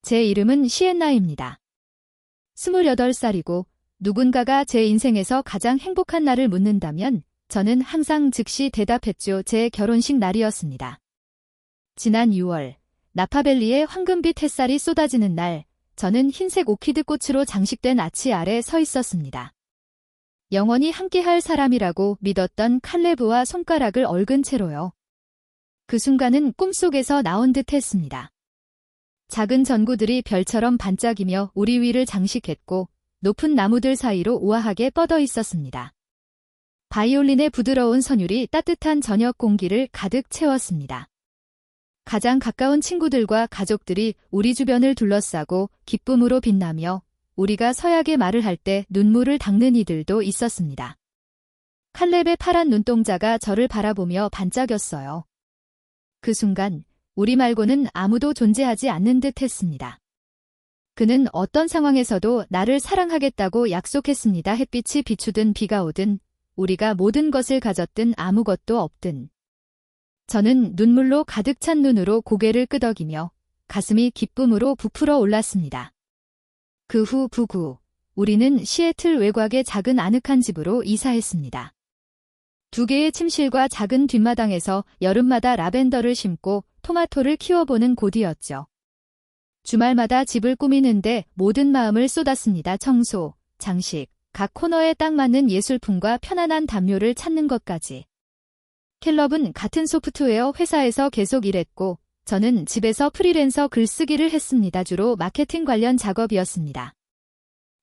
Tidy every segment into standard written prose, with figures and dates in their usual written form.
제 이름은 시엔나입니다. 28살이고 누군가가 제 인생에서 가장 행복한 날을 묻는다면 저는 항상 즉시 대답했죠. 제 결혼식 날이었습니다. 지난 6월 나파밸리에 황금빛 햇살이 쏟아지는 날, 저는 흰색 오키드 꽃으로 장식된 아치 아래 서 있었습니다. 영원히 함께할 사람이라고 믿었던 칼레브와 손가락을 얽은 채로요. 그 순간은 꿈속에서 나온 듯 했습니다. 작은 전구들이 별처럼 반짝이며 우리 위를 장식했고 높은 나무들 사이로 우아하게 뻗어 있었습니다. 바이올린의 부드러운 선율이 따뜻한 저녁 공기를 가득 채웠습니다. 가장 가까운 친구들과 가족들이 우리 주변을 둘러싸고 기쁨으로 빛나며 우리가 서약의 말을 할 때 눈물을 닦는 이들도 있었습니다. 칼렙의 파란 눈동자가 저를 바라보며 반짝였어요. 그 순간 우리 말고는 아무도 존재하지 않는 듯 했습니다. 그는 어떤 상황에서도 나를 사랑하겠다고 약속했습니다. 햇빛이 비추든 비가 오든 우리가 모든 것을 가졌든 아무것도 없든. 저는 눈물로 가득 찬 눈으로 고개를 끄덕이며 가슴이 기쁨으로 부풀어 올랐습니다. 그 후 부구, 우리는 시애틀 외곽의 작은 아늑한 집으로 이사했습니다. 2개의 침실과 작은 뒷마당에서 여름마다 라벤더를 심고 토마토를 키워보는 곳이었죠. 주말마다 집을 꾸미는데 모든 마음을 쏟았습니다. 청소, 장식, 각 코너에 딱 맞는 예술품과 편안한 담요를 찾는 것까지. 캘럽은 같은 소프트웨어 회사에서 계속 일했고 저는 집에서 프리랜서 글쓰기를 했습니다. 주로 마케팅 관련 작업이었습니다.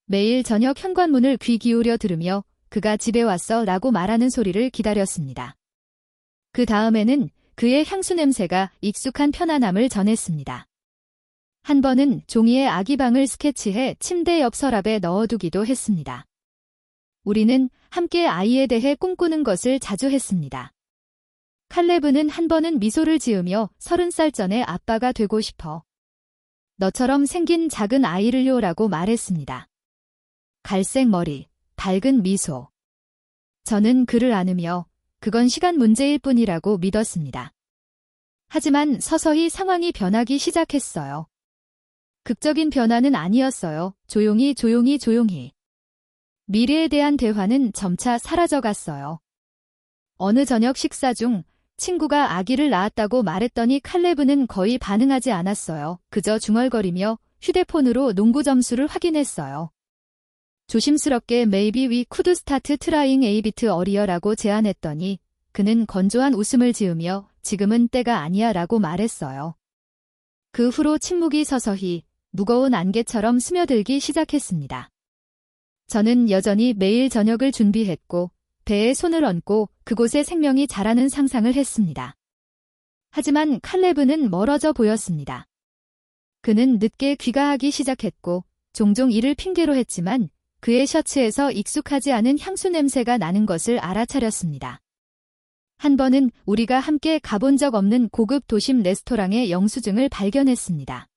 매일 저녁 현관문을 귀 기울여 들으며 그가 집에 왔어 라고 말하는 소리를 기다렸습니다. 그 다음에는 그의 향수 냄새가 익숙한 편안함을 전했습니다. 한 번은 종이에 아기방을 스케치해 침대 옆 서랍에 넣어두기도 했습니다. 우리는 함께 아이에 대해 꿈꾸는 것을 자주 했습니다. 칼레브는 한 번은 미소를 지으며 30살 전에 아빠가 되고 싶어. 너처럼 생긴 작은 아이를요 라고 말했습니다. 갈색 머리, 밝은 미소. 저는 그를 안으며 그건 시간 문제일 뿐이라고 믿었습니다. 하지만 서서히 상황이 변하기 시작했어요. 극적인 변화는 아니었어요. 조용히. 미래에 대한 대화는 점차 사라져갔어요. 어느 저녁 식사 중 친구가 아기를 낳았다고 말했더니 칼레브는 거의 반응하지 않았어요. 그저 중얼거리며 휴대폰으로 농구 점수를 확인했어요. 조심스럽게 Maybe we could start trying a bit earlier라고 제안했더니 그는 건조한 웃음을 지으며 지금은 때가 아니야 라고 말했어요. 그 후로 침묵이 서서히 무거운 안개처럼 스며들기 시작했습니다. 저는 여전히 매일 저녁을 준비했고 배에 손을 얹고 그곳에 생명이 자라는 상상을 했습니다. 하지만 칼레브는 멀어져 보였습니다. 그는 늦게 귀가하기 시작했고 종종 이를 핑계로 했지만 그의 셔츠에서 익숙하지 않은 향수 냄새가 나는 것을 알아차렸습니다. 한 번은 우리가 함께 가본 적 없는 고급 도심 레스토랑의 영수증을 발견했습니다.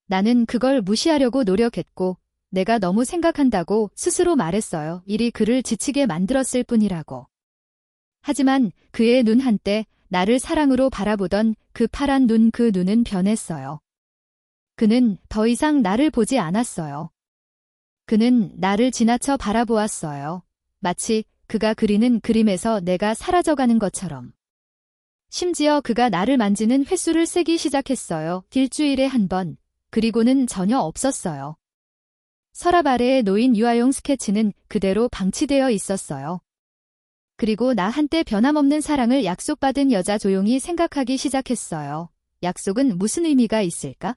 나는 그걸 무시하려고 노력했고 내가 너무 생각한다고 스스로 말했어요. 일이 그를 지치게 만들었을 뿐이라고. 하지만 그의 눈 한때 나를 사랑으로 바라보던 그 파란 눈, 그 눈은 변했어요. 그는 더 이상 나를 보지 않았어요. 그는 나를 지나쳐 바라보았어요. 마치 그가 그리는 그림에서 내가 사라져가는 것처럼. 심지어 그가 나를 만지는 횟수를 세기 시작했어요. 일주일에 한 번, 그리고는 전혀 없었어요. 서랍 아래에 놓인 유아용 스케치는 그대로 방치되어 있었어요. 그리고 나 한때 변함없는 사랑을 약속받은 여자 조용히 생각하기 시작했어요. 약속은 무슨 의미가 있을까?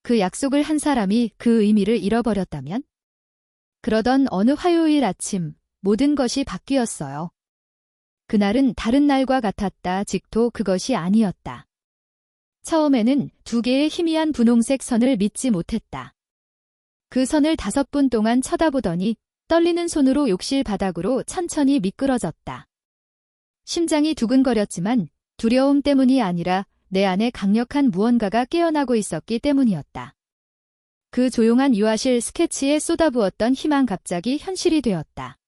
그 약속을 한 사람이 그 의미를 잃어버렸다면? 그러던 어느 화요일 아침 모든 것이 바뀌었어요. 그날은 다른 날과 같았다. 직도 그것이 아니었다. 처음에는 2개의 희미한 분홍색 선을 믿지 못했다. 그 선을 5분 동안 쳐다보더니 떨리는 손으로 욕실 바닥으로 천천히 미끄러졌다. 심장이 두근거렸지만 두려움 때문이 아니라 내 안에 강력한 무언가가 깨어나고 있었기 때문이었다. 그 조용한 유아실 스케치에 쏟아부었던 희망 갑자기 현실이 되었다.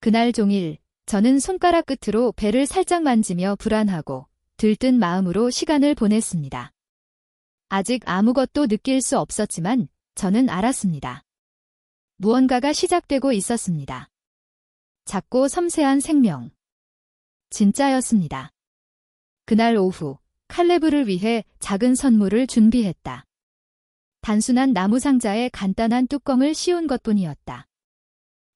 그날 종일 저는 손가락 끝으로 배를 살짝 만지며 불안하고 들뜬 마음으로 시간을 보냈습니다. 아직 아무것도 느낄 수 없었지만 저는 알았습니다. 무언가가 시작되고 있었습니다. 작고 섬세한 생명. 진짜였습니다. 그날 오후 칼레브를 위해 작은 선물을 준비했다. 단순한 나무 상자에 간단한 뚜껑을 씌운 것뿐이었다.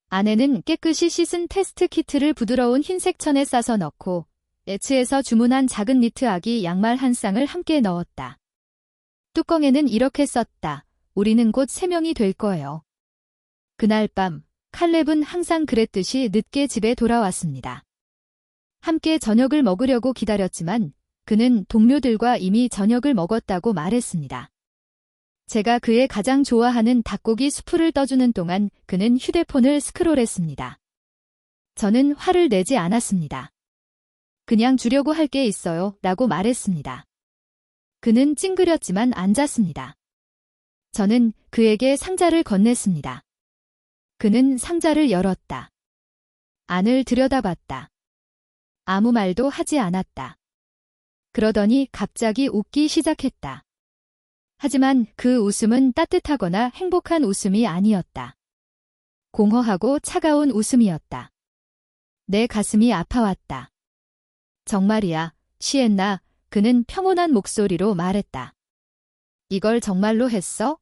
안에는 깨끗이 씻은 테스트 키트를 부드러운 흰색 천에 싸서 넣고 에츠에서 주문한 작은 니트 아기 양말 한 쌍을 함께 넣었다. 뚜껑에는 이렇게 썼다. 우리는 곧 3명이 될 거예요. 그날 밤 칼렙은 항상 그랬듯이 늦게 집에 돌아왔습니다. 함께 저녁을 먹으려고 기다렸지만 그는 동료들과 이미 저녁을 먹었다고 말했습니다. 제가 그의 가장 좋아하는 닭고기 수프를 떠주는 동안 그는 휴대폰을 스크롤했습니다. 저는 화를 내지 않았습니다. 그냥 주려고 할 게 있어요 라고 말했습니다. 그는 찡그렸지만 앉았습니다. 저는 그에게 상자를 건넸습니다. 그는 상자를 열었다. 안을 들여다봤다. 아무 말도 하지 않았다. 그러더니 갑자기 웃기 시작했다. 하지만 그 웃음은 따뜻하거나 행복한 웃음이 아니었다. 공허하고 차가운 웃음이었다. 내 가슴이 아파왔다. 정말이야, 시엔나, 그는 평온한 목소리로 말했다. 이걸 정말로 했어?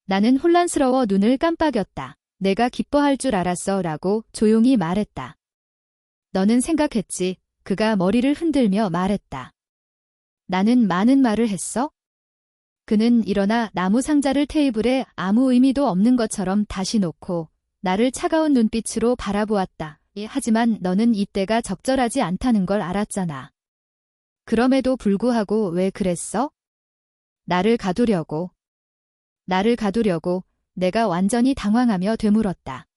나는 혼란스러워 눈을 깜빡였다. 내가 기뻐할 줄 알았어 라고 조용히 말했다. 너는 생각했지. 그가 머리를 흔들며 말했다. 나는 많은 말을 했어? 그는 일어나 나무 상자를 테이블에 아무 의미도 없는 것처럼 다시 놓고 나를 차가운 눈빛으로 바라보았다. 하지만 너는 이때가 적절하지 않다는 걸 알았잖아. 그럼에도 불구하고 왜 그랬어? 나를 가두려고. 내가 완전히 당황하며 되물었다.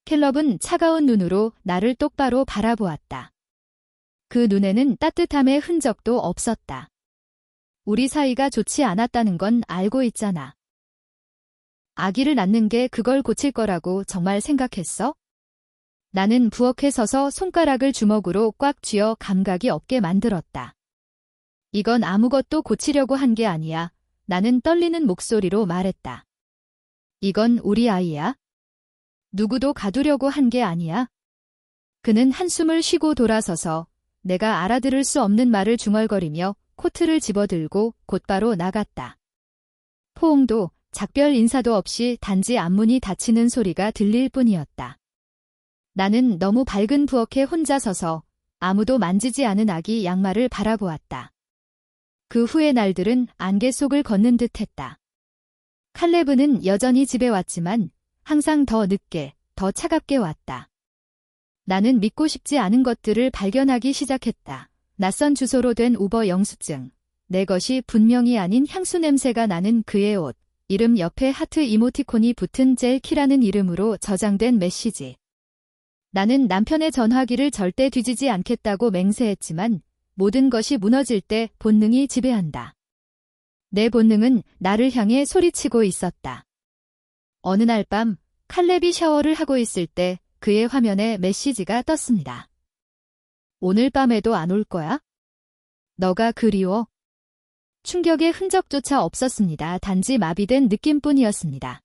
캘럽은 차가운 눈으로 나를 똑바로 바라보았다. 그 눈에는 따뜻함의 흔적도 없었다. 우리 사이가 좋지 않았다는 건 알고 있잖아. 아기를 낳는 게 그걸 고칠 거라고 정말 생각했어? 나는 부엌에 서서 손가락을 주먹으로 꽉 쥐어 감각이 없게 만들었다. 이건 아무것도 고치려고 한 게 아니야. 나는 떨리는 목소리로 말했다. 이건 우리 아이야. 누구도 가두려고 한 게 아니야. 그는 한숨을 쉬고 돌아서서 내가 알아들을 수 없는 말을 중얼거리며 코트를 집어들고 곧바로 나갔다. 포옹도 작별 인사도 없이 단지 앞문이 닫히는 소리가 들릴 뿐이었다. 나는 너무 밝은 부엌에 혼자 서서 아무도 만지지 않은 아기 양말을 바라보았다. 그 후의 날들은 안개 속을 걷는 듯했다. 칼레브는 여전히 집에 왔지만 항상 더 늦게, 더 차갑게 왔다. 나는 믿고 싶지 않은 것들을 발견하기 시작했다. 낯선 주소로 된 우버 영수증, 내 것이 분명히 아닌 향수 냄새가 나는 그의 옷, 이름 옆에 하트 이모티콘이 붙은 젤키라는 이름으로 저장된 메시지. 나는 남편의 전화기를 절대 뒤지지 않겠다고 맹세했지만 모든 것이 무너질 때 본능이 지배한다. 내 본능은 나를 향해 소리치고 있었다. 어느 날 밤 칼렙이 샤워를 하고 있을 때 그의 화면에 메시지가 떴습니다. 오늘 밤에도 안 올 거야? 너가 그리워? 충격의 흔적조차 없었습니다. 단지 마비된 느낌뿐이었습니다.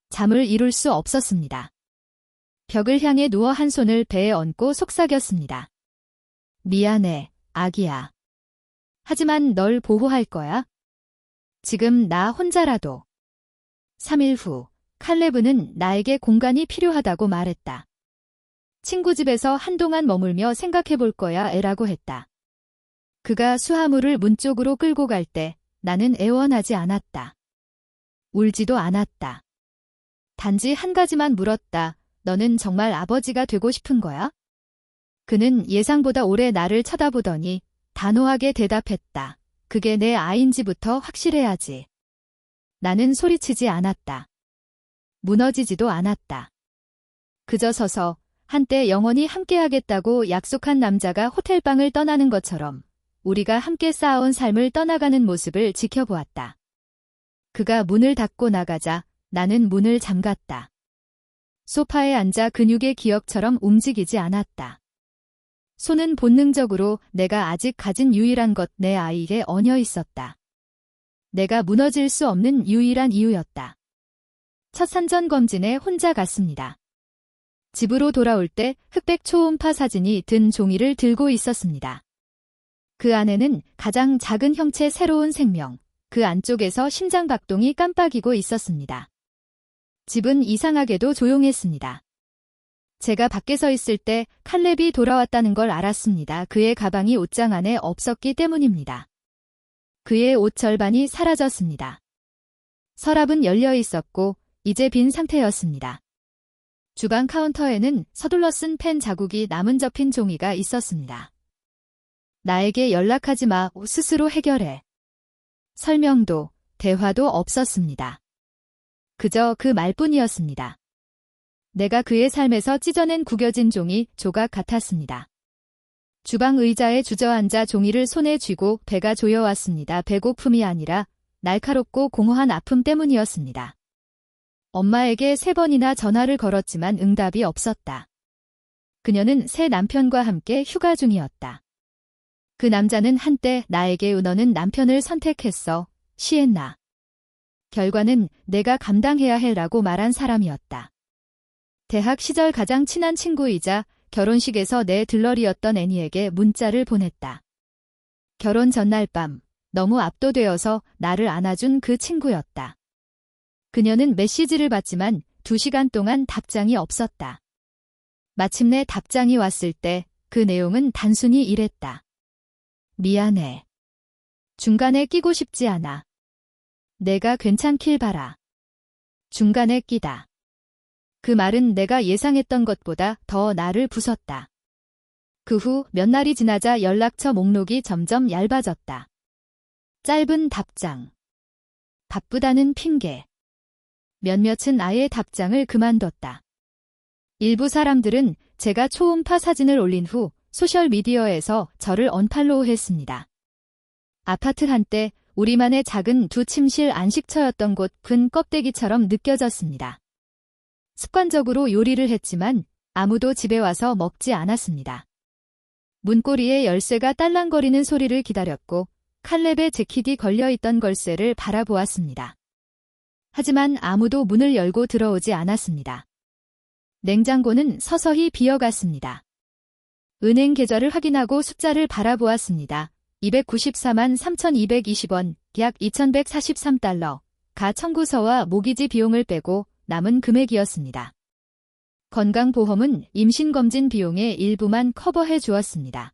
잠을 이룰 수 없었습니다. 벽을 향해 누워 한 손을 배에 얹고 속삭였습니다. 미안해, 아기야. 하지만 널 보호할 거야. 지금 나 혼자라도. 3일 후, 칼레브는 나에게 공간이 필요하다고 말했다. 친구 집에서 한동안 머물며 생각해볼 거야 라고 했다. 그가 수화물을 문 쪽으로 끌고 갈 때 나는 애원하지 않았다. 울지도 않았다. 단지 한 가지만 물었다. 너는 정말 아버지가 되고 싶은 거야? 그는 예상보다 오래 나를 쳐다보더니 단호하게 대답했다. 그게 내 아인지부터 확실해야지. 나는 소리치지 않았다. 무너지지도 않았다. 그저 서서 한때 영원히 함께하겠다고 약속한 남자가 호텔방을 떠나는 것처럼 우리가 함께 쌓아온 삶을 떠나가는 모습을 지켜보았다. 그가 문을 닫고 나가자 나는 문을 잠갔다. 소파에 앉아 근육의 기억처럼 움직이지 않았다. 손은 본능적으로 내가 아직 가진 유일한 것 내 아이에 얹어 있었다. 내가 무너질 수 없는 유일한 이유였다. 첫 산전 검진에 혼자 갔습니다. 집으로 돌아올 때 흑백 초음파 사진이 든 종이를 들고 있었습니다. 그 안에는 가장 작은 형체 새로운 생명, 그 안쪽에서 심장 박동이 깜빡이고 있었습니다. 집은 이상하게도 조용했습니다. 제가 밖에 서 있을 때 칼렙이 돌아왔다는 걸 알았습니다. 그의 가방이 옷장 안에 없었기 때문입니다. 그의 옷 절반이 사라졌습니다. 서랍은 열려 있었고 이제 빈 상태였습니다. 주방 카운터에는 서둘러 쓴 펜 자국이 나문 접힌 종이가 있었습니다. 나에게 연락하지 마, 스스로 해결해. 설명도, 대화도 없었습니다. 그저 그 말뿐이었습니다. 내가 그의 삶에서 찢어낸 구겨진 종이 조각 같았습니다. 주방 의자에 주저앉아 종이를 손에 쥐고 배가 조여왔습니다. 배고픔이 아니라 날카롭고 공허한 아픔 때문이었습니다. 엄마에게 3번이나 전화를 걸었지만 응답이 없었다. 그녀는 새 남편과 함께 휴가 중이었다. 그 남자는 한때 나에게 너는 남편을 선택했어, 시엔나. 결과는 내가 감당해야 해라고 말한 사람이었다. 대학 시절 가장 친한 친구이자 결혼식에서 내 들러리였던 애니에게 문자를 보냈다. 결혼 전날 밤, 너무 압도되어서 나를 안아준 그 친구였다. 그녀는 메시지를 받지만 2시간 동안 답장이 없었다. 마침내 답장이 왔을 때 그 내용은 단순히 이랬다. 미안해. 중간에 끼고 싶지 않아. 내가 괜찮길 바라. 중간에 끼다. 그 말은 내가 예상했던 것보다 더 나를 부쉈다. 그 후 몇 날이 지나자 연락처 목록이 점점 얇아졌다. 짧은 답장. 바쁘다는 핑계. 몇몇은 아예 답장을 그만뒀다. 일부 사람들은 제가 초음파 사진을 올린 후 소셜미디어에서 저를 언팔로우했습니다. 아파트 한때 우리만의 작은 2침실 안식처였던 곳은 껍데기처럼 느껴졌습니다. 습관적으로 요리를 했지만 아무도 집에 와서 먹지 않았습니다. 문고리에 열쇠가 딸랑거리는 소리를 기다렸고 칼렙의 재킷이 걸려있던 걸쇠를 바라보았습니다. 하지만 아무도 문을 열고 들어오지 않았습니다. 냉장고는 서서히 비어갔습니다. 은행 계좌를 확인하고 숫자를 바라보았습니다. 294만 3,220원, 약 2,143달러, 가 청구서와 모기지 비용을 빼고 남은 금액이었습니다. 건강보험은 임신검진 비용의 일부만 커버해 주었습니다.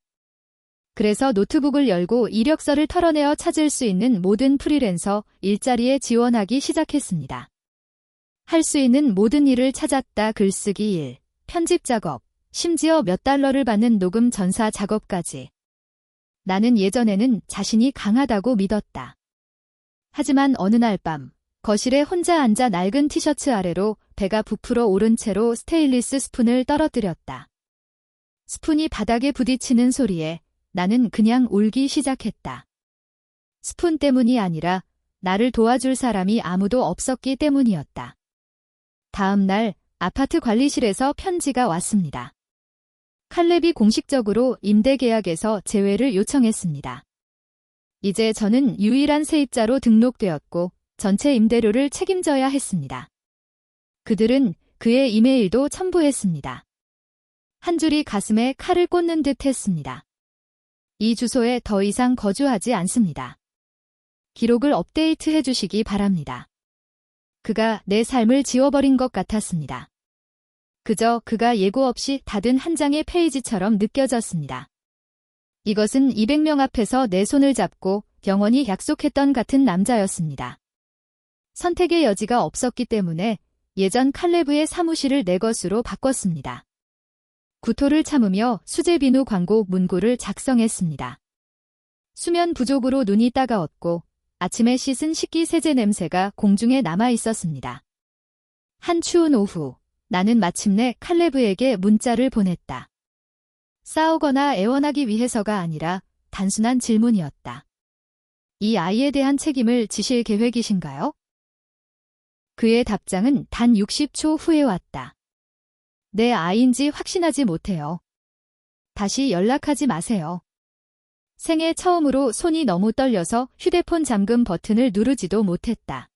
그래서 노트북을 열고 이력서를 털어내어 찾을 수 있는 모든 프리랜서 일자리에 지원하기 시작했습니다. 할 수 있는 모든 일을 찾았다. 글쓰기 일, 편집 작업, 심지어 몇 달러를 받는 녹음 전사 작업까지. 나는 예전에는 자신이 강하다고 믿었다. 하지만 어느 날 밤, 거실에 혼자 앉아 낡은 티셔츠 아래로 배가 부풀어 오른 채로 스테인리스 스푼을 떨어뜨렸다. 스푼이 바닥에 부딪히는 소리에 나는 그냥 울기 시작했다. 스푼 때문이 아니라 나를 도와줄 사람이 아무도 없었기 때문이었다. 다음 날 아파트 관리실에서 편지가 왔습니다. 칼렙이 공식적으로 임대 계약에서 제외를 요청했습니다. 이제 저는 유일한 세입자로 등록되었고 전체 임대료를 책임져야 했습니다. 그들은 그의 이메일도 첨부했습니다. 한 줄이 가슴에 칼을 꽂는 듯 했습니다. 이 주소에 더 이상 거주하지 않습니다. 기록을 업데이트해 주시기 바랍니다. 그가 내 삶을 지워버린 것 같았습니다. 그저 그가 예고 없이 닫은 한 장의 페이지처럼 느껴졌습니다. 이것은 200명 앞에서 내 손을 잡고 영원히 약속했던 같은 남자였습니다. 선택의 여지가 없었기 때문에 예전 칼레브의 사무실을 내 것으로 바꿨습니다. 구토를 참으며 수제 비누 광고 문구를 작성했습니다. 수면 부족으로 눈이 따가웠고 아침에 씻은 식기세제 냄새가 공중에 남아 있었습니다. 한 추운 오후, 나는 마침내 칼레브에게 문자를 보냈다. 싸우거나 애원하기 위해서가 아니라 단순한 질문이었다. 이 아이에 대한 책임을 지실 계획이신가요? 그의 답장은 단 60초 후에 왔다. 내 아이인지 확신하지 못해요. 다시 연락하지 마세요. 생애 처음으로 손이 너무 떨려서 휴대폰 잠금 버튼을 누르지도 못했다.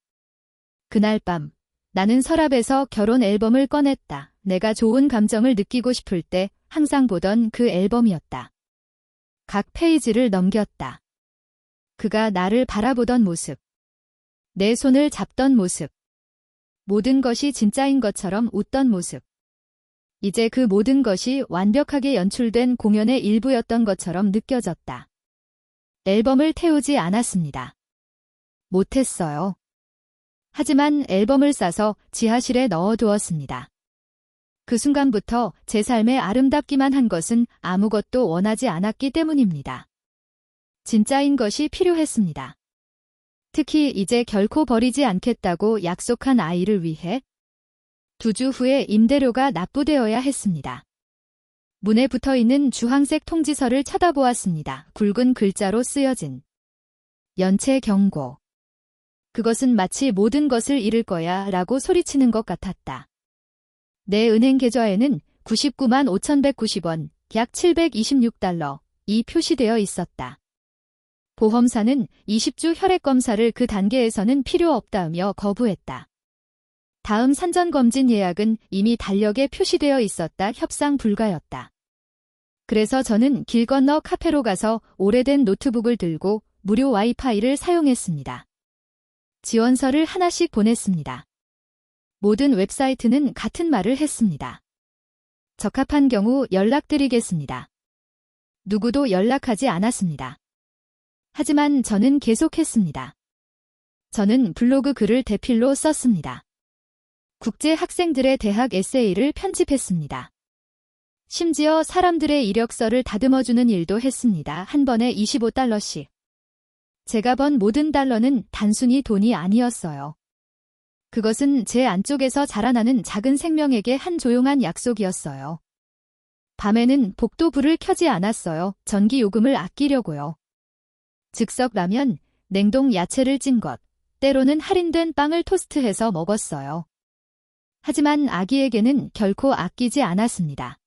그날 밤, 나는 서랍에서 결혼 앨범을 꺼냈다. 내가 좋은 감정을 느끼고 싶을 때 항상 보던 그 앨범이었다. 각 페이지를 넘겼다. 그가 나를 바라보던 모습. 내 손을 잡던 모습. 모든 것이 진짜인 것처럼 웃던 모습. 이제 그 모든 것이 완벽하게 연출된 공연의 일부였던 것처럼 느껴졌다. 앨범을 태우지 않았습니다. 못했어요. 하지만 앨범을 싸서 지하실에 넣어두었습니다. 그 순간부터 제 삶에 아름답기만 한 것은 아무것도 원하지 않았기 때문입니다. 진짜인 것이 필요했습니다. 특히 이제 결코 버리지 않겠다고 약속한 아이를 위해 2주 후에 임대료가 납부되어야 했습니다. 문에 붙어있는 주황색 통지서를 쳐다보았습니다. 굵은 글자로 쓰여진 연체 경고. 그것은 마치 모든 것을 잃을 거야 라고 소리치는 것 같았다. 내 은행 계좌에는 99만 5,190원, 약 $726이 표시되어 있었다. 보험사는 20주 혈액검사를 그 단계에서는 필요 없다며 거부했다. 다음 산전검진 예약은 이미 달력에 표시되어 있었다. 협상 불가였다. 그래서 저는 길 건너 카페로 가서 오래된 노트북을 들고 무료 와이파이를 사용했습니다. 지원서를 하나씩 보냈습니다. 모든 웹사이트는 같은 말을 했습니다. 적합한 경우 연락드리겠습니다. 누구도 연락하지 않았습니다. 하지만 저는 계속했습니다. 저는 블로그 글을 대필로 썼습니다. 국제 학생들의 대학 에세이를 편집했습니다. 심지어 사람들의 이력서를 다듬어주는 일도 했습니다. 한 번에 $25씩. 제가 번 모든 달러는 단순히 돈이 아니었어요. 그것은 제 안쪽에서 자라나는 작은 생명에게 한 조용한 약속이었어요. 밤에는 복도 불을 켜지 않았어요. 전기 요금을 아끼려고요. 즉석 라면, 냉동 야채를 찐 것, 때로는 할인된 빵을 토스트해서 먹었어요. 하지만 아기에게는 결코 아끼지 않았습니다.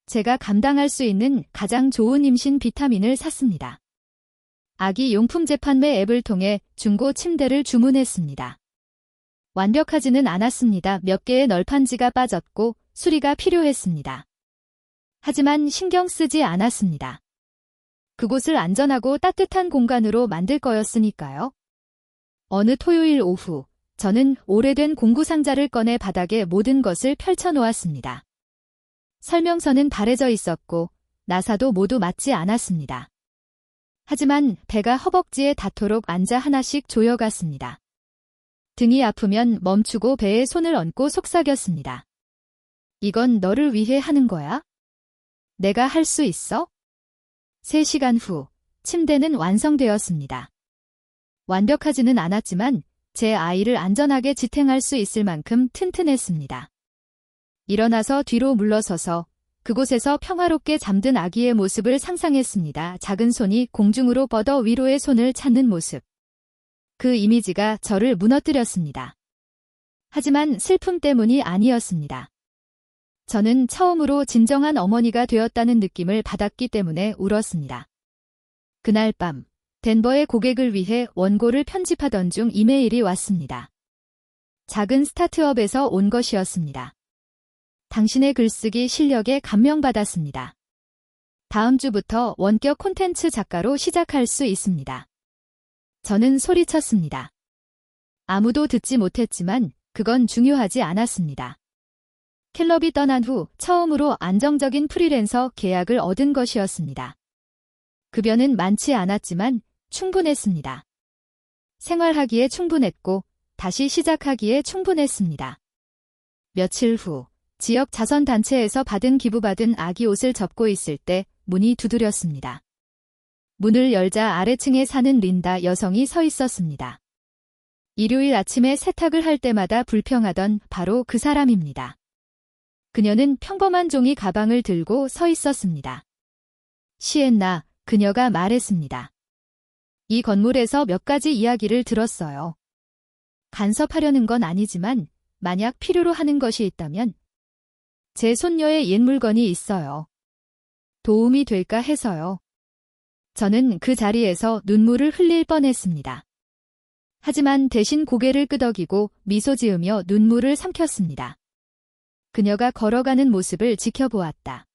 제가 감당할 수 있는 가장 좋은 임신 비타민을 샀습니다. 아기 용품 재판매 앱을 통해 중고 침대를 주문했습니다. 완벽하지는 않았습니다. 몇 개의 널판지가 빠졌고 수리가 필요했습니다. 하지만 신경 쓰지 않았습니다. 그곳을 안전하고 따뜻한 공간으로 만들 거였으니까요. 어느 토요일 오후, 저는 오래된 공구상자를 꺼내 바닥에 모든 것을 펼쳐놓았습니다. 설명서는 바래져 있었고 나사도 모두 맞지 않았습니다. 하지만 배가 허벅지에 닿도록 앉아 하나씩 조여갔습니다. 등이 아프면 멈추고 배에 손을 얹고 속삭였습니다. 이건 너를 위해 하는 거야? 내가 할 수 있어? 3시간 후, 침대는 완성되었습니다. 완벽하지는 않았지만 제 아이를 안전하게 지탱할 수 있을 만큼 튼튼했습니다. 일어나서 뒤로 물러서서 그곳에서 평화롭게 잠든 아기의 모습을 상상했습니다. 작은 손이 공중으로 뻗어 위로의 손을 찾는 모습. 그 이미지가 저를 무너뜨렸습니다. 하지만 슬픔 때문이 아니었습니다. 저는 처음으로 진정한 어머니가 되었다는 느낌을 받았기 때문에 울었습니다. 그날 밤, 덴버의 고객을 위해 원고를 편집하던 중 이메일이 왔습니다. 작은 스타트업에서 온 것이었습니다. 당신의 글쓰기 실력에 감명받았습니다. 다음 주부터 원격 콘텐츠 작가로 시작할 수 있습니다. 저는 소리쳤습니다. 아무도 듣지 못했지만 그건 중요하지 않았습니다. 캘럽이 떠난 후 처음으로 안정적인 프리랜서 계약을 얻은 것이었습니다. 급여는 많지 않았지만 충분했습니다. 생활하기에 충분했고 다시 시작하기에 충분했습니다. 며칠 후 지역 자선단체에서 기부받은 아기 옷을 접고 있을 때 문이 두드렸습니다. 문을 열자 아래층에 사는 린다 여성이 서 있었습니다. 일요일 아침에 세탁을 할 때마다 불평하던 바로 그 사람입니다. 그녀는 평범한 종이 가방을 들고 서 있었습니다. 시엔나, 그녀가 말했습니다. 이 건물에서 몇 가지 이야기를 들었어요. 간섭하려는 건 아니지만 만약 필요로 하는 것이 있다면 제 손녀의 옛 물건이 있어요. 도움이 될까 해서요. 저는 그 자리에서 눈물을 흘릴 뻔했습니다. 하지만 대신 고개를 끄덕이고 미소 지으며 눈물을 삼켰습니다. 그녀가 걸어가는 모습을 지켜보았다.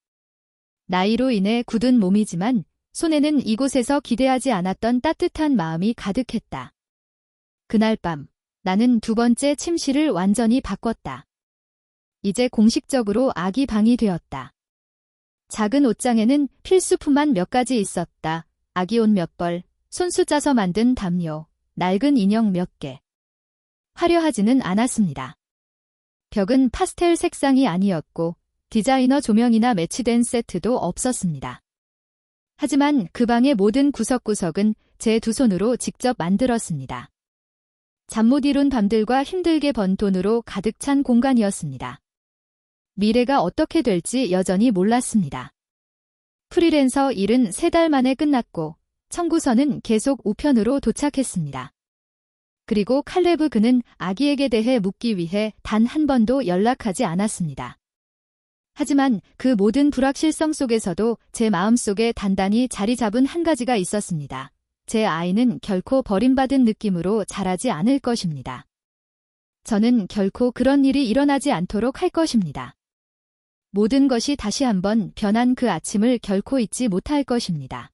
나이로 인해 굳은 몸이지만 손에는 이곳에서 기대하지 않았던 따뜻한 마음이 가득했다. 그날 밤 나는 두 번째 침실을 완전히 바꿨다. 이제 공식적으로 아기 방이 되었다. 작은 옷장에는 필수품만 몇 가지 있었다. 아기 옷 몇 벌, 손수 짜서 만든 담요, 낡은 인형 몇 개. 화려하지는 않았습니다. 벽은 파스텔 색상이 아니었고 디자이너 조명이나 매치된 세트도 없었습니다. 하지만 그 방의 모든 구석구석은 제 두 손으로 직접 만들었습니다. 잠 못 이룬 밤들과 힘들게 번 돈으로 가득 찬 공간이었습니다. 미래가 어떻게 될지 여전히 몰랐습니다. 프리랜서 일은 3달 만에 끝났고 청구서는 계속 우편으로 도착했습니다. 그리고 칼레브 그는 아기에게 대해 묻기 위해 단 한 번도 연락하지 않았습니다. 하지만 그 모든 불확실성 속에서도 제 마음속에 단단히 자리 잡은 한 가지가 있었습니다. 제 아이는 결코 버림받은 느낌으로 자라지 않을 것입니다. 저는 결코 그런 일이 일어나지 않도록 할 것입니다. 모든 것이 다시 한번 변한 그 아침을 결코 잊지 못할 것입니다.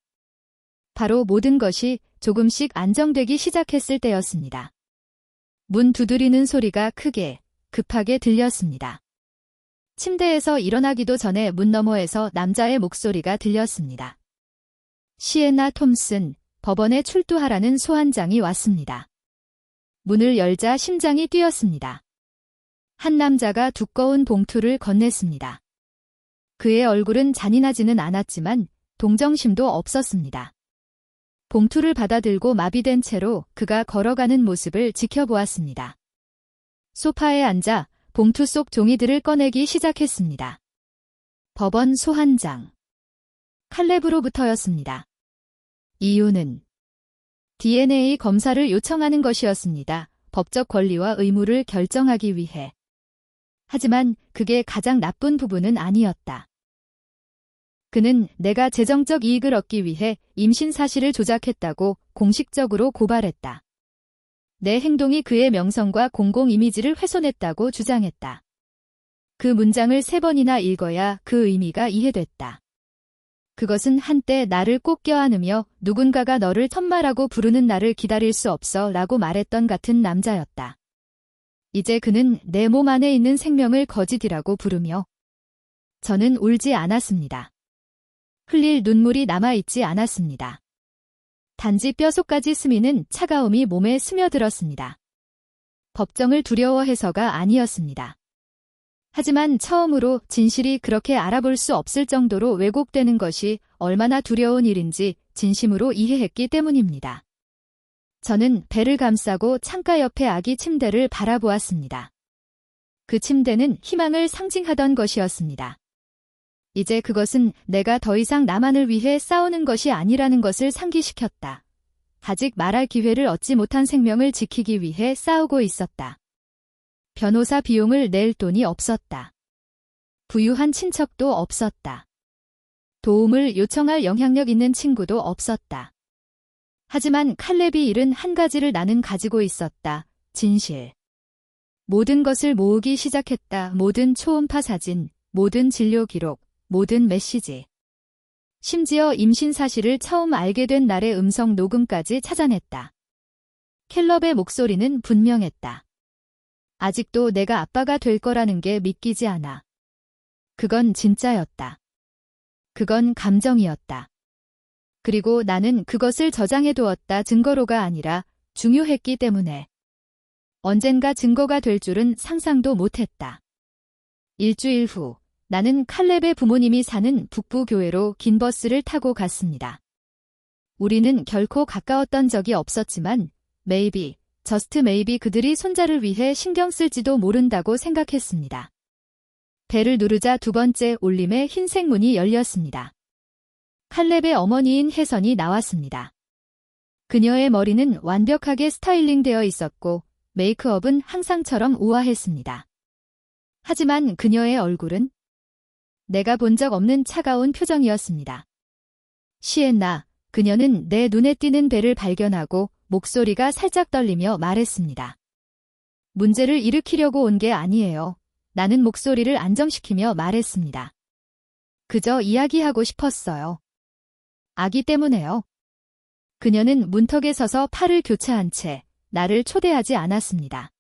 바로 모든 것이 조금씩 안정되기 시작했을 때였습니다. 문 두드리는 소리가 크게, 급하게 들렸습니다. 침대에서 일어나기도 전에 문 너머에서 남자의 목소리가 들렸습니다. 시에나 톰슨, 법원에 출두하라는 소환장이 왔습니다. 문을 열자 심장이 뛰었습니다. 한 남자가 두꺼운 봉투를 건넸습니다. 그의 얼굴은 잔인하지는 않았지만 동정심도 없었습니다. 봉투를 받아들고 마비된 채로 그가 걸어가는 모습을 지켜보았습니다. 소파에 앉아 봉투 속 종이들을 꺼내기 시작했습니다. 법원 소환장. 칼렙으로부터였습니다. 이유는 DNA 검사를 요청하는 것이었습니다. 법적 권리와 의무를 결정하기 위해. 하지만 그게 가장 나쁜 부분은 아니었다. 그는 내가 재정적 이익을 얻기 위해 임신 사실을 조작했다고 공식적으로 고발했다. 내 행동이 그의 명성과 공공 이미지를 훼손했다고 주장했다. 그 문장을 3번이나 읽어야 그 의미가 이해됐다. 그것은 한때 나를 꼭 껴안으며 누군가가 너를 천마라고 부르는 나를 기다릴 수 없어 라고 말했던 같은 남자였다. 이제 그는 내 몸 안에 있는 생명을 거짓이라고 부르며 저는 울지 않았습니다. 흘릴 눈물이 남아있지 않았습니다. 단지 뼛속까지 스미는 차가움이 몸에 스며들었습니다. 법정을 두려워해서가 아니었습니다. 하지만 처음으로 진실이 그렇게 알아볼 수 없을 정도로 왜곡되는 것이 얼마나 두려운 일인지 진심으로 이해했기 때문입니다. 저는 배를 감싸고 창가 옆의 아기 침대를 바라보았습니다. 그 침대는 희망을 상징하던 것이었습니다. 이제 그것은 내가 더 이상 나만을 위해 싸우는 것이 아니라는 것을 상기시켰다. 아직 말할 기회를 얻지 못한 생명을 지키기 위해 싸우고 있었다. 변호사 비용을 낼 돈이 없었다. 부유한 친척도 없었다. 도움을 요청할 영향력 있는 친구도 없었다. 하지만 칼렙이 잃은 한 가지를 나는 가지고 있었다. 진실. 모든 것을 모으기 시작했다. 모든 초음파 사진, 모든 진료 기록, 모든 메시지. 심지어 임신 사실을 처음 알게 된 날의 음성 녹음까지 찾아냈다. 캘럽의 목소리는 분명했다. 아직도 내가 아빠가 될 거라는 게 믿기지 않아. 그건 진짜였다. 그건 감정이었다. 그리고 나는 그것을 저장해두었다. 증거로가 아니라 중요했기 때문에. 언젠가 증거가 될 줄은 상상도 못했다. 일주일 후 나는 칼렙의 부모님이 사는 북부교회로 긴 버스를 타고 갔습니다. 우리는 결코 가까웠던 적이 없었지만 maybe, just maybe 그들이 손자를 위해 신경 쓸지도 모른다고 생각했습니다. 벨을 누르자 두 번째 울림의 흰색 문이 열렸습니다. 칼렙의 어머니인 혜선이 나왔습니다. 그녀의 머리는 완벽하게 스타일링되어 있었고 메이크업은 항상처럼 우아했습니다. 하지만 그녀의 얼굴은 내가 본 적 없는 차가운 표정이었습니다. 시엔나, 그녀는 내 눈에 띄는 배를 발견하고 목소리가 살짝 떨리며 말했습니다. 문제를 일으키려고 온 게 아니에요. 나는 목소리를 안정시키며 말했습니다. 그저 이야기하고 싶었어요. 아기 때문에요. 그녀는 문턱에 서서 팔을 교차한 채 나를 초대하지 않았습니다.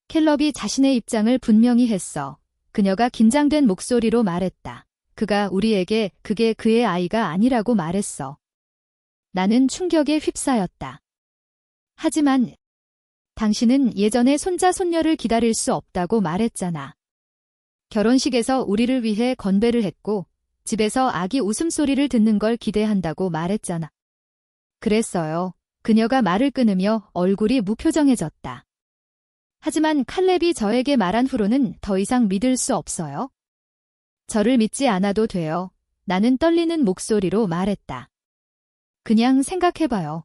캘럽이 자신의 입장을 분명히 했어. 그녀가 긴장된 목소리로 말했다. 그가 우리에게 그게 그의 아이가 아니라고 말했어. 나는 충격에 휩싸였다. 하지만 당신은 예전에 손자 손녀를 기다릴 수 없다고 말했잖아. 결혼식에서 우리를 위해 건배를 했고 집에서 아기 웃음소리를 듣는 걸 기대한다고 말했잖아. 그랬어요. 그녀가 말을 끊으며 얼굴이 무표정해졌다. 하지만 칼렙이 저에게 말한 후로는 더 이상 믿을 수 없어요. 저를 믿지 않아도 돼요. 나는 떨리는 목소리로 말했다. 그냥 생각해봐요.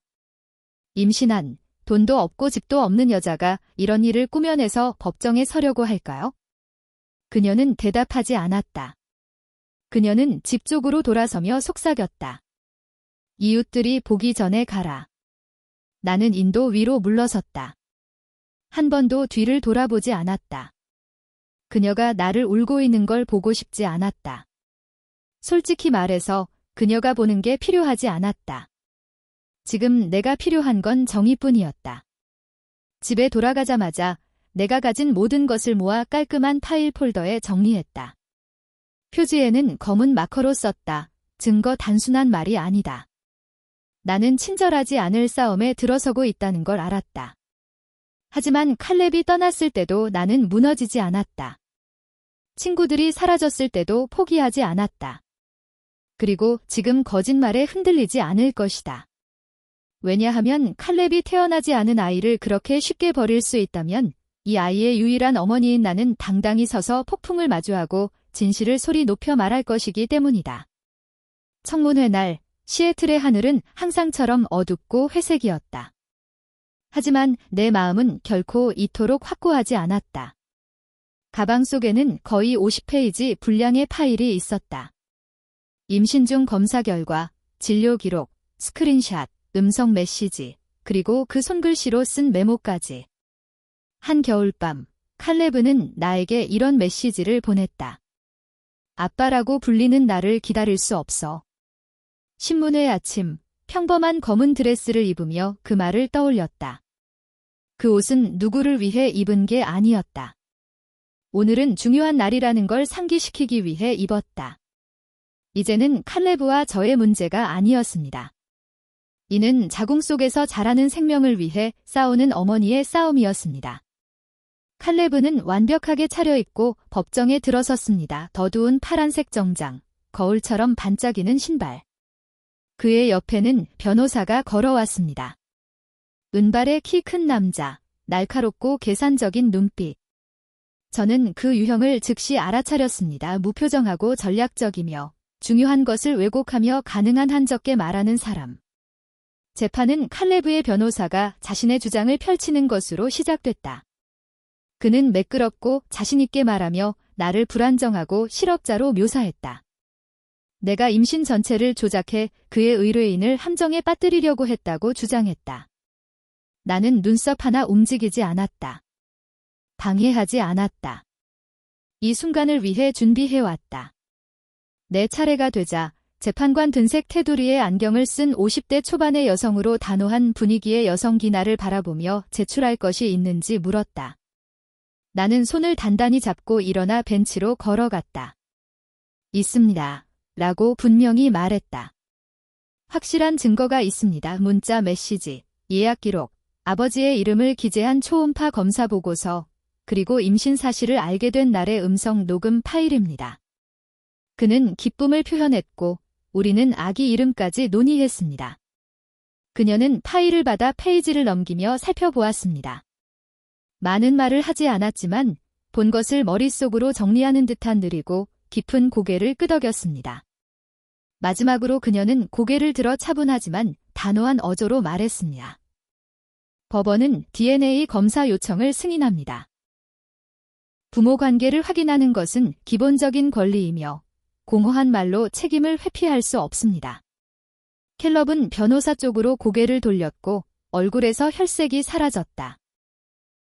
임신한, 돈도 없고 집도 없는 여자가 이런 일을 꾸며내서 법정에 서려고 할까요? 그녀는 대답하지 않았다. 그녀는 집 쪽으로 돌아서며 속삭였다. 이웃들이 보기 전에 가라. 나는 인도 위로 물러섰다. 한 번도 뒤를 돌아보지 않았다. 그녀가 나를 울고 있는 걸 보고 싶지 않았다. 솔직히 말해서 그녀가 보는 게 필요하지 않았다. 지금 내가 필요한 건 정의뿐이었다. 집에 돌아가자마자 내가 가진 모든 것을 모아 깔끔한 파일 폴더에 정리했다. 표지에는 검은 마커로 썼다. 증거 단순한 말이 아니다. 나는 친절하지 않을 싸움에 들어서고 있다는 걸 알았다. 하지만 칼렙이 떠났을 때도 나는 무너지지 않았다. 친구들이 사라졌을 때도 포기하지 않았다. 그리고 지금 거짓말에 흔들리지 않을 것이다. 왜냐하면 칼렙이 태어나지 않은 아이를 그렇게 쉽게 버릴 수 있다면 이 아이의 유일한 어머니인 나는 당당히 서서 폭풍을 마주하고 진실을 소리 높여 말할 것이기 때문이다. 청문회 날 시애틀의 하늘은 항상처럼 어둡고 회색이었다. 하지만 내 마음은 결코 이토록 확고하지 않았다. 가방 속에는 거의 50페이지 분량의 파일이 있었다. 임신 중 검사 결과, 진료 기록, 스크린샷, 음성 메시지, 그리고 그 손글씨로 쓴 메모까지. 한 겨울밤, 칼레브는 나에게 이런 메시지를 보냈다. 아빠라고 불리는 나를 기다릴 수 없어. 신문회 아침, 평범한 검은 드레스를 입으며 그 말을 떠올렸다. 그 옷은 누구를 위해 입은 게 아니었다. 오늘은 중요한 날이라는 걸 상기시키기 위해 입었다. 이제는 칼레브와 저의 문제가 아니었습니다. 이는 자궁 속에서 자라는 생명을 위해 싸우는 어머니의 싸움이었습니다. 칼레브는 완벽하게 차려입고 법정에 들어섰습니다. 어두운 파란색 정장, 거울처럼 반짝이는 신발. 그의 옆에는 변호사가 걸어왔습니다. 은발의 키 큰 남자, 날카롭고 계산적인 눈빛. 저는 그 유형을 즉시 알아차렸습니다. 무표정하고 전략적이며 중요한 것을 왜곡하며 가능한 한 적게 말하는 사람. 재판은 칼레브의 변호사가 자신의 주장을 펼치는 것으로 시작됐다. 그는 매끄럽고 자신있게 말하며 나를 불안정하고 실업자로 묘사했다. 내가 임신 전체를 조작해 그의 의뢰인을 함정에 빠뜨리려고 했다고 주장했다. 나는 눈썹 하나 움직이지 않았다. 방해하지 않았다. 이 순간을 위해 준비해왔다. 내 차례가 되자 재판관 든색 테두리에 안경을 쓴 50대 초반의 여성으로 단호한 분위기의 여성기 나를 바라보며 제출할 것이 있는지 물었다. 나는 손을 단단히 잡고 일어나 벤치로 걸어갔다. 있습니다. 라고 분명히 말했다. 확실한 증거가 있습니다. 문자 메시지, 예약 기록, 아버지의 이름을 기재한 초음파 검사 보고서, 그리고 임신 사실을 알게 된 날의 음성 녹음 파일입니다. 그는 기쁨을 표현했고 우리는 아기 이름까지 논의했습니다. 그녀는 파일을 받아 페이지를 넘기며 살펴보았습니다. 많은 말을 하지 않았지만 본 것을 머릿속으로 정리하는 듯한 느리고 깊은 고개를 끄덕였습니다. 마지막으로 그녀는 고개를 들어 차분하지만 단호한 어조로 말했습니다. 법원은 DNA 검사 요청을 승인합니다. 부모 관계를 확인하는 것은 기본적인 권리이며 공허한 말로 책임을 회피할 수 없습니다. 캘럽은 변호사 쪽으로 고개를 돌렸고 얼굴에서 혈색이 사라졌다.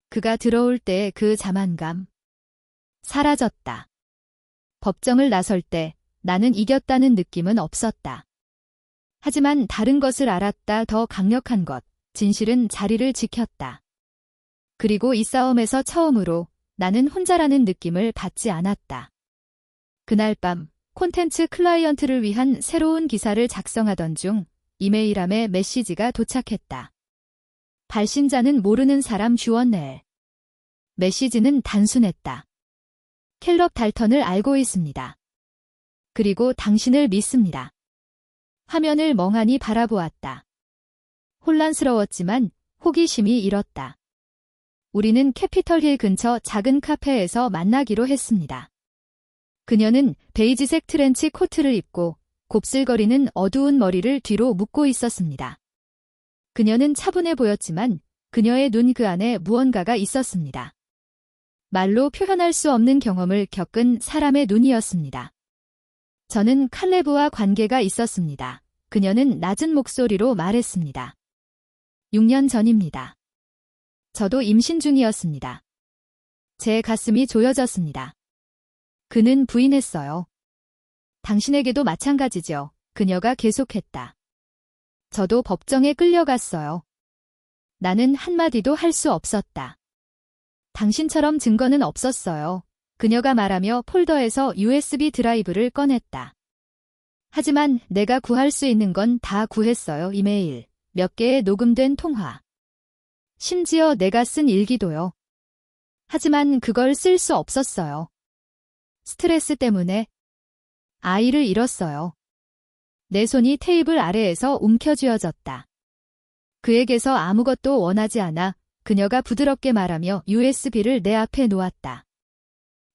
그가 들어올 때의 그 자만감. 사라졌다. 법정을 나설 때 나는 이겼다는 느낌은 없었다. 하지만 다른 것을 알았다. 더 강력한 것. 진실은 자리를 지켰다. 그리고 이 싸움에서 처음으로 나는 혼자라는 느낌을 받지 않았다. 그날 밤 콘텐츠 클라이언트를 위한 새로운 기사를 작성하던 중 이메일함에 메시지가 도착했다. 발신자는 모르는 사람 주원넬. 메시지는 단순했다. 캘럽 달턴을 알고 있습니다. 그리고 당신을 믿습니다. 화면을 멍하니 바라보았다. 혼란스러웠지만 호기심이 일었다. 우리는 캐피털힐 근처 작은 카페에서 만나기로 했습니다. 그녀는 베이지색 트렌치 코트를 입고 곱슬거리는 어두운 머리를 뒤로 묶고 있었습니다. 그녀는 차분해 보였지만 그녀의 눈 그 안에 무언가가 있었습니다. 말로 표현할 수 없는 경험을 겪은 사람의 눈이었습니다. 저는 칼레브와 관계가 있었습니다. 그녀는 낮은 목소리로 말했습니다. 6년 전입니다. 저도 임신 중이었습니다. 제 가슴이 조여졌습니다. 그는 부인했어요. 당신에게도 마찬가지죠. 그녀가 계속했다. 저도 법정에 끌려갔어요. 나는 한마디도 할 수 없었다. 당신처럼 증거는 없었어요. 그녀가 말하며 폴더에서 USB 드라이브를 꺼냈다. 하지만 내가 구할 수 있는 건 다 구했어요. 이메일, 몇 개의 녹음된 통화. 심지어 내가 쓴 일기도요. 하지만 그걸 쓸 수 없었어요. 스트레스 때문에 아이를 잃었어요. 내 손이 테이블 아래에서 움켜쥐어졌다. 그에게서 아무것도 원하지 않아 그녀가 부드럽게 말하며 USB를 내 앞에 놓았다.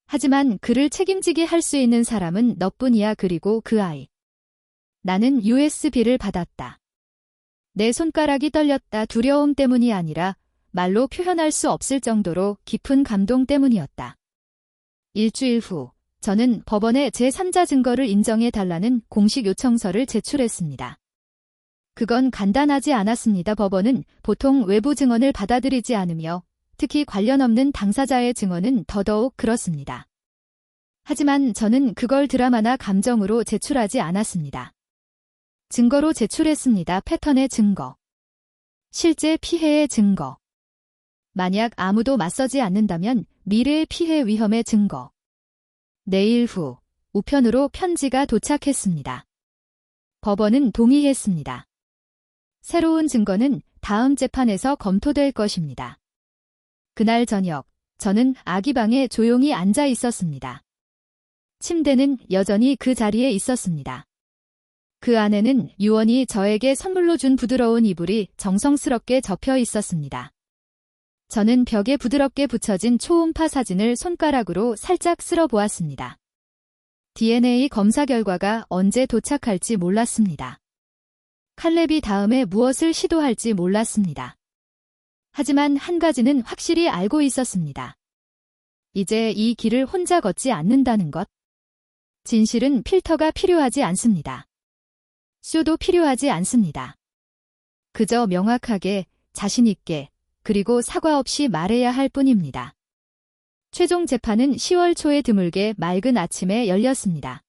하지만 그를 책임지게 할 수 있는 사람은 너뿐이야. 그리고 그 아이. 나는 USB를 받았다. 내 손가락이 떨렸다. 두려움 때문이 아니라 말로 표현할 수 없을 정도로 깊은 감동 때문이었다. 일주일 후 저는 법원에 제3자 증거를 인정해달라는 공식 요청서를 제출했습니다. 그건 간단하지 않았습니다. 법원은 보통 외부 증언을 받아들이지 않으며 특히 관련 없는 당사자의 증언은 더더욱 그렇습니다. 하지만 저는 그걸 드라마나 감정으로 제출하지 않았습니다. 증거로 제출했습니다. 패턴의 증거. 실제 피해의 증거. 만약 아무도 맞서지 않는다면 미래의 피해 위험의 증거. 내일 후 우편으로 편지가 도착했습니다. 법원은 동의했습니다. 새로운 증거는 다음 재판에서 검토될 것입니다. 그날 저녁 저는 아기 방에 조용히 앉아 있었습니다. 침대는 여전히 그 자리에 있었습니다. 그 안에는 유언이 저에게 선물로 준 부드러운 이불이 정성스럽게 접혀 있었습니다. 저는 벽에 부드럽게 붙여진 초음파 사진을 손가락으로 살짝 쓸어 보았습니다. DNA 검사 결과가 언제 도착할지 몰랐습니다. 칼렙이 다음에 무엇을 시도할지 몰랐습니다. 하지만 한 가지는 확실히 알고 있었습니다. 이제 이 길을 혼자 걷지 않는다는 것. 진실은 필터가 필요하지 않습니다. 쇼도 필요하지 않습니다. 그저 명확하게, 자신있게, 그리고 사과 없이 말해야 할 뿐입니다. 최종 재판은 10월 초에 드물게 맑은 아침에 열렸습니다.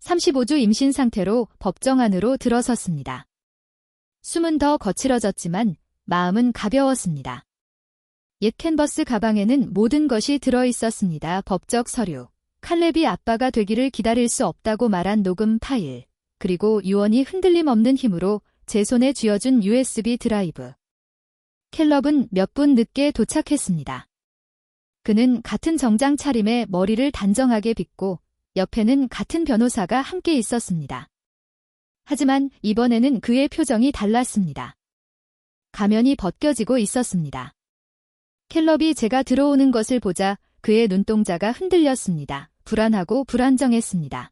35주 임신 상태로 법정 안으로 들어섰습니다. 숨은 더 거칠어졌지만 마음은 가벼웠습니다. 옛 캔버스 가방에는 모든 것이 들어있었습니다. 법적 서류, 칼렙이 아빠가 되기를 기다릴 수 없다고 말한 녹음 파일, 그리고 유언이 흔들림 없는 힘으로 제 손에 쥐어준 USB 드라이브. 캘럽은 몇 분 늦게 도착했습니다. 그는 같은 정장 차림에 머리를 단정하게 빗고 옆에는 같은 변호사가 함께 있었습니다. 하지만 이번에는 그의 표정이 달랐습니다. 가면이 벗겨지고 있었습니다. 캘럽이 제가 들어오는 것을 보자 그의 눈동자가 흔들렸습니다. 불안하고 불안정했습니다.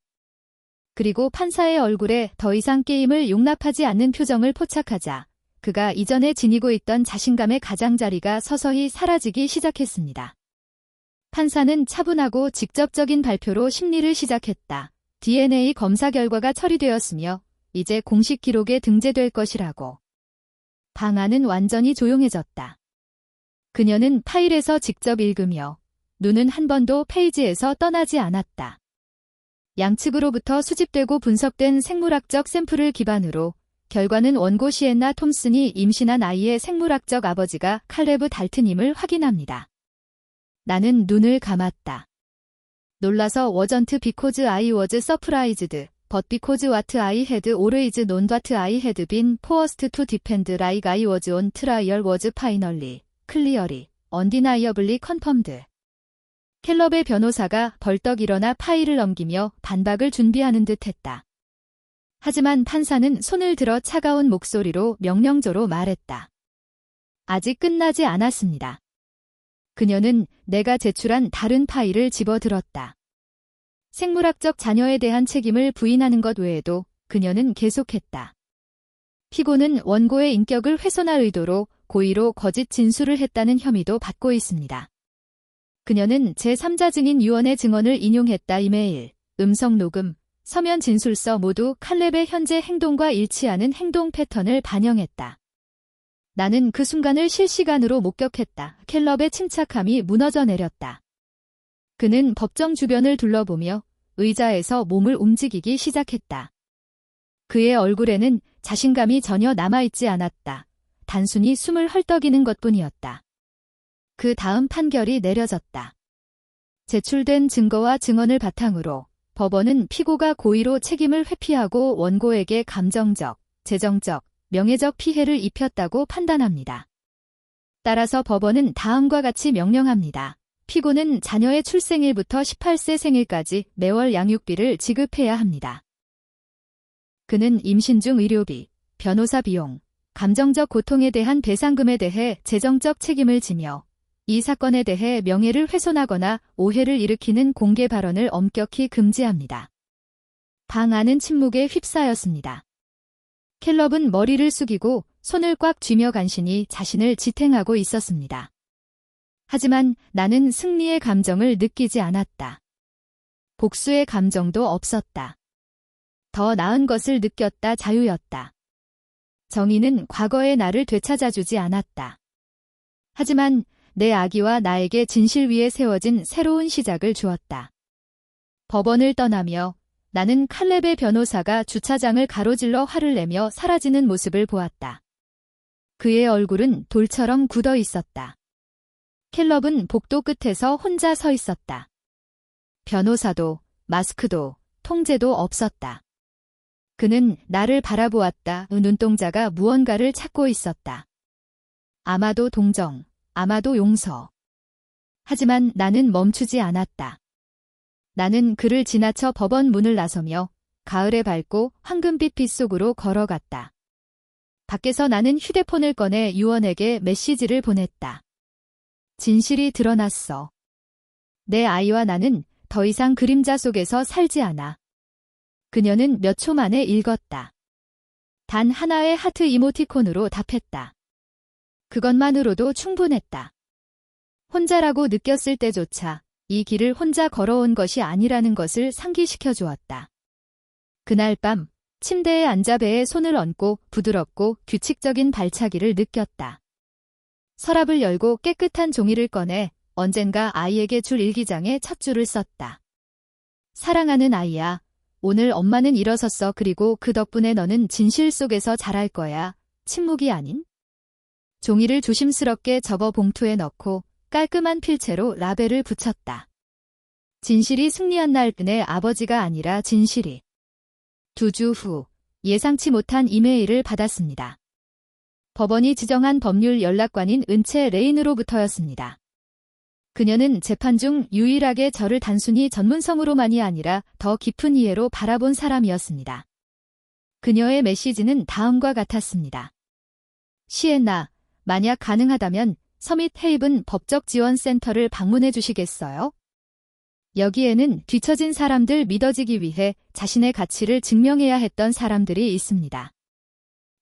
그리고 판사의 얼굴에 더 이상 게임을 용납하지 않는 표정을 포착하자 그가 이전에 지니고 있던 자신감의 가장자리가 서서히 사라지기 시작했습니다. 판사는 차분하고 직접적인 발표로 심리를 시작했다. DNA 검사 결과가 처리되었으며 이제 공식 기록에 등재될 것이라고. 방 안은 완전히 조용해졌다. 그녀는 파일에서 직접 읽으며 눈은 한 번도 페이지에서 떠나지 않았다. 양측으로부터 수집되고 분석된 생물학적 샘플을 기반으로 결과는 원고 시엔나 톰슨이 임신한 아이의 생물학적 아버지가 칼레브 달튼임을 확인합니다. 나는 눈을 감았다. 놀라서 wasn't because I was surprised, but because what I had always known that I had been forced to defend like I was on trial was finally, clearly, undeniably confirmed. 켈럽의 변호사가 벌떡 일어나 파일을 넘기며 반박을 준비하는 듯 했다. 하지만 판사는 손을 들어 차가운 목소리로 명령조로 말했다. 아직 끝나지 않았습니다. 그녀는 내가 제출한 다른 파일을 집어들었다. 생물학적 자녀에 대한 책임을 부인하는 것 외에도 그녀는 계속했다. 피고는 원고의 인격을 훼손할 의도로 고의로 거짓 진술을 했다는 혐의도 받고 있습니다. 그녀는 제3자 증인 유언의 증언을 인용했다. 이메일, 음성 녹음, 서면 진술서 모두 칼렙의 현재 행동과 일치하는 행동 패턴을 반영했다. 나는 그 순간을 실시간으로 목격했다. 켈럽의 침착함이 무너져 내렸다. 그는 법정 주변을 둘러보며 의자에서 몸을 움직이기 시작했다. 그의 얼굴에는 자신감이 전혀 남아있지 않았다. 단순히 숨을 헐떡이는 것뿐이었다. 그 다음 판결이 내려졌다. 제출된 증거와 증언을 바탕으로 법원은 피고가 고의로 책임을 회피하고 원고에게 감정적, 재정적, 명예적 피해를 입혔다고 판단합니다. 따라서 법원은 다음과 같이 명령합니다. 피고는 자녀의 출생일부터 18세 생일까지 매월 양육비를 지급해야 합니다. 그는 임신 중 의료비, 변호사 비용, 감정적 고통에 대한 배상금에 대해 재정적 책임을 지며 이 사건에 대해 명예를 훼손하거나 오해를 일으키는 공개 발언을 엄격히 금지합니다. 방 안은 침묵에 휩싸였습니다. 켈럽은 머리를 숙이고 손을 꽉 쥐며 간신히 자신을 지탱하고 있었습니다. 하지만 나는 승리의 감정을 느끼지 않았다. 복수의 감정도 없었다. 더 나은 것을 느꼈다. 자유였다. 정의는 과거의 나를 되찾아주지 않았다. 하지만 내 아기와 나에게 진실 위에 세워진 새로운 시작을 주었다. 법원을 떠나며 나는 칼렙의 변호사가 주차장을 가로질러 화를 내며 사라지는 모습을 보았다. 그의 얼굴은 돌처럼 굳어 있었다. 켈럽은 복도 끝에서 혼자 서 있었다. 변호사도, 마스크도, 통제도 없었다. 그는 나를 바라보았다. 눈동자가 무언가를 찾고 있었다. 아마도 동정, 아마도 용서. 하지만 나는 멈추지 않았다. 나는 그를 지나쳐 법원 문을 나서며 가을에 밝고 황금빛 빛 속으로 걸어갔다. 밖에서 나는 휴대폰을 꺼내 유언에게 메시지를 보냈다. 진실이 드러났어. 내 아이와 나는 더 이상 그림자 속에서 살지 않아. 그녀는 몇 초 만에 읽었다. 단 하나의 하트 이모티콘으로 답했다. 그것만으로도 충분했다. 혼자라고 느꼈을 때조차 이 길을 혼자 걸어온 것이 아니라는 것을 상기시켜 주었다. 그날 밤 침대에 앉아 배에 손을 얹고 부드럽고 규칙적인 발차기를 느꼈다. 서랍을 열고 깨끗한 종이를 꺼내 언젠가 아이에게 줄 일기장에 첫 줄을 썼다. 사랑하는 아이야, 오늘 엄마는 일어섰어. 그리고 그 덕분에 너는 진실 속에서 자랄 거야. 침묵이 아닌? 종이를 조심스럽게 접어 봉투에 넣고 깔끔한 필체로 라벨을 붙였다. 진실이 승리한 날 내 아버지가 아니라 진실이. 2주 후 예상치 못한 이메일을 받았습니다. 법원이 지정한 법률 연락관인 은채 레인으로부터였습니다. 그녀는 재판 중 유일하게 저를 단순히 전문성으로만이 아니라 더 깊은 이해로 바라본 사람이었습니다. 그녀의 메시지는 다음과 같았습니다. 시엔나, 만약 가능하다면 서밋 헤이븐 법적 지원 센터를 방문해 주시겠어요? 여기에는 뒤처진 사람들 믿어지기 위해 자신의 가치를 증명해야 했던 사람들이 있습니다.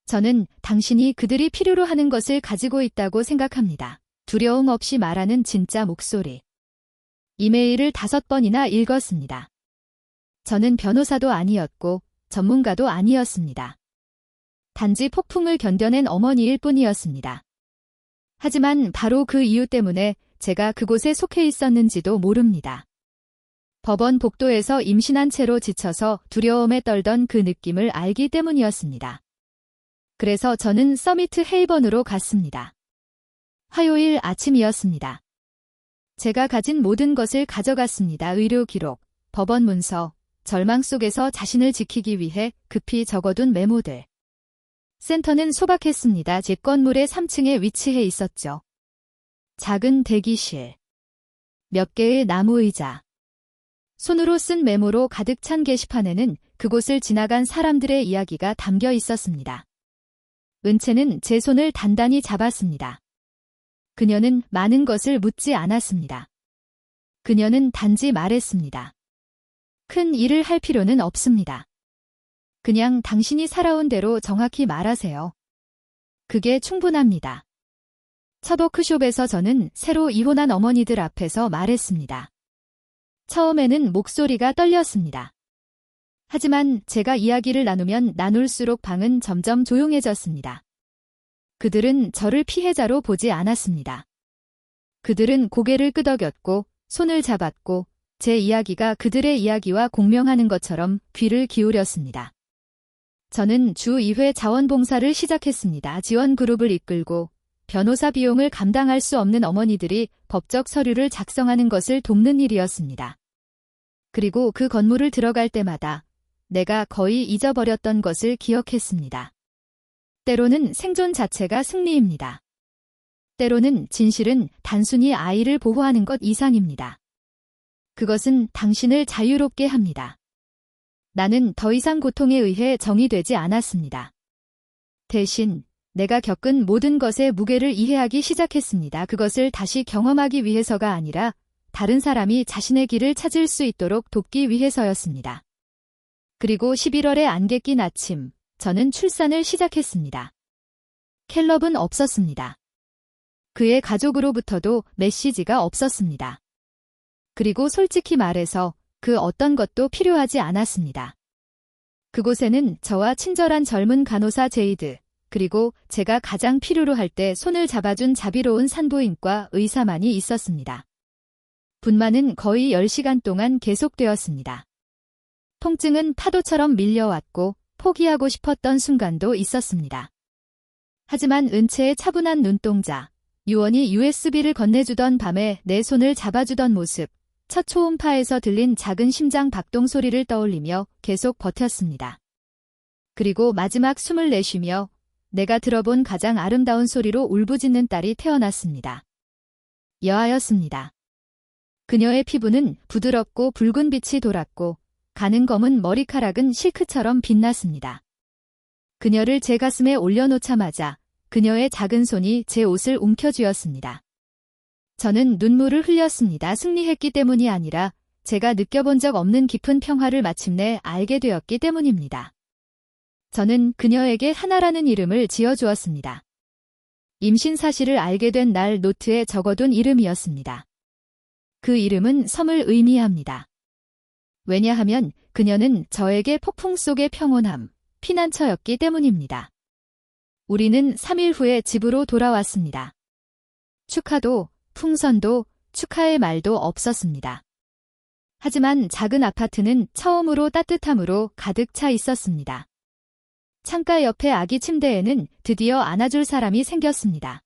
저는 당신이 그들이 필요로 하는 것을 가지고 있다고 생각합니다. 두려움 없이 말하는 진짜 목소리. 이메일을 5번이나 읽었습니다. 저는 변호사도 아니었고 전문가도 아니었습니다. 단지 폭풍을 견뎌낸 어머니일 뿐이었습니다. 하지만 바로 그 이유 때문에 제가 그곳에 속해 있었는지도 모릅니다. 법원 복도에서 임신한 채로 지쳐서 두려움에 떨던 그 느낌을 알기 때문이었습니다. 그래서 저는 서미트 헤이번으로 갔습니다. 화요일 아침이었습니다. 제가 가진 모든 것을 가져갔습니다. 의료 기록, 법원 문서, 절망 속에서 자신을 지키기 위해 급히 적어둔 메모들. 센터는 소박했습니다. 제 건물의 3층에 위치해 있었죠. 작은 대기실. 몇 개의 나무 의자. 손으로 쓴 메모로 가득 찬 게시판에는 그곳을 지나간 사람들의 이야기가 담겨 있었습니다. 은채는 제 손을 단단히 잡았습니다. 그녀는 많은 것을 묻지 않았습니다. 그녀는 단지 말했습니다. 큰 일을 할 필요는 없습니다. 그냥 당신이 살아온 대로 정확히 말하세요. 그게 충분합니다. 첫 워크숍에서 저는 새로 이혼한 어머니들 앞에서 말했습니다. 처음에는 목소리가 떨렸습니다. 하지만 제가 이야기를 나누면 나눌수록 방은 점점 조용해졌습니다. 그들은 저를 피해자로 보지 않았습니다. 그들은 고개를 끄덕였고 손을 잡았고 제 이야기가 그들의 이야기와 공명하는 것처럼 귀를 기울였습니다. 저는 주 2회 자원봉사를 시작했습니다. 지원 그룹을 이끌고 변호사 비용을 감당할 수 없는 어머니들이 법적 서류를 작성하는 것을 돕는 일이었습니다. 그리고 그 건물을 들어갈 때마다 내가 거의 잊어버렸던 것을 기억했습니다. 때로는 생존 자체가 승리입니다. 때로는 진실은 단순히 아이를 보호하는 것 이상입니다. 그것은 당신을 자유롭게 합니다. 나는 더 이상 고통에 의해 정의되지 않았습니다. 대신 내가 겪은 모든 것의 무게를 이해하기 시작했습니다. 그것을 다시 경험하기 위해서가 아니라 다른 사람이 자신의 길을 찾을 수 있도록 돕기 위해서였습니다. 그리고 11월의 안개 낀 아침, 저는 출산을 시작했습니다. 캘럽은 없었습니다. 그의 가족으로부터도 메시지가 없었습니다. 그리고 솔직히 말해서 그 어떤 것도 필요하지 않았습니다. 그곳에는 저와 친절한 젊은 간호사 제이드, 그리고 제가 가장 필요로 할 때 손을 잡아준 자비로운 산부인과 의사만이 있었습니다. 분만은 거의 10시간 동안 계속되었습니다. 통증은 파도처럼 밀려왔고 포기하고 싶었던 순간도 있었습니다. 하지만 은채의 차분한 눈동자, 유언이 USB를 건네주던 밤에 내 손을 잡아주던 모습, 첫 초음파에서 들린 작은 심장 박동 소리를 떠올리며 계속 버텼습니다. 그리고 마지막 숨을 내쉬며 내가 들어본 가장 아름다운 소리로 울부짖는 딸이 태어났습니다. 여아였습니다. 그녀의 피부는 부드럽고 붉은 빛이 돌았고 가는 검은 머리카락은 실크처럼 빛났습니다. 그녀를 제 가슴에 올려놓자마자 그녀의 작은 손이 제 옷을 움켜쥐었습니다. 저는 눈물을 흘렸습니다. 승리했기 때문이 아니라 제가 느껴본 적 없는 깊은 평화를 마침내 알게 되었기 때문입니다. 저는 그녀에게 하나라는 이름을 지어주었습니다. 임신 사실을 알게 된 날 노트에 적어둔 이름이었습니다. 그 이름은 섬을 의미합니다. 왜냐하면 그녀는 저에게 폭풍 속의 평온함, 피난처였기 때문입니다. 우리는 3일 후에 집으로 돌아왔습니다. 축하도, 풍선도, 축하의 말도 없었습니다. 하지만 작은 아파트는 처음으로 따뜻함으로 가득 차 있었습니다. 창가 옆의 아기 침대에는 드디어 안아줄 사람이 생겼습니다.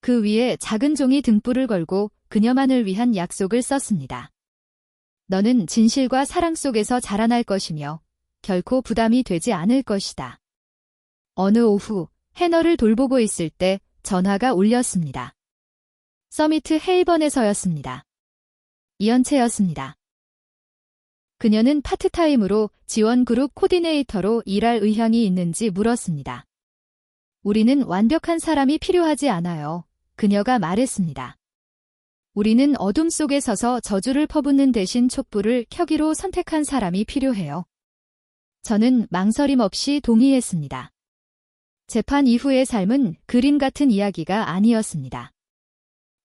그 위에 작은 종이 등불을 걸고 그녀만을 위한 약속을 썼습니다. 너는 진실과 사랑 속에서 자라날 것이며 결코 부담이 되지 않을 것이다. 어느 오후 해너를 돌보고 있을 때 전화가 울렸습니다. 서미트 헤이번에서였습니다. 이연채였습니다. 그녀는 파트타임으로 지원그룹 코디네이터로 일할 의향이 있는지 물었습니다. 우리는 완벽한 사람이 필요하지 않아요. 그녀가 말했습니다. 우리는 어둠 속에 서서 저주를 퍼붓는 대신 촛불을 켜기로 선택한 사람이 필요해요. 저는 망설임 없이 동의했습니다. 재판 이후의 삶은 그림 같은 이야기가 아니었습니다.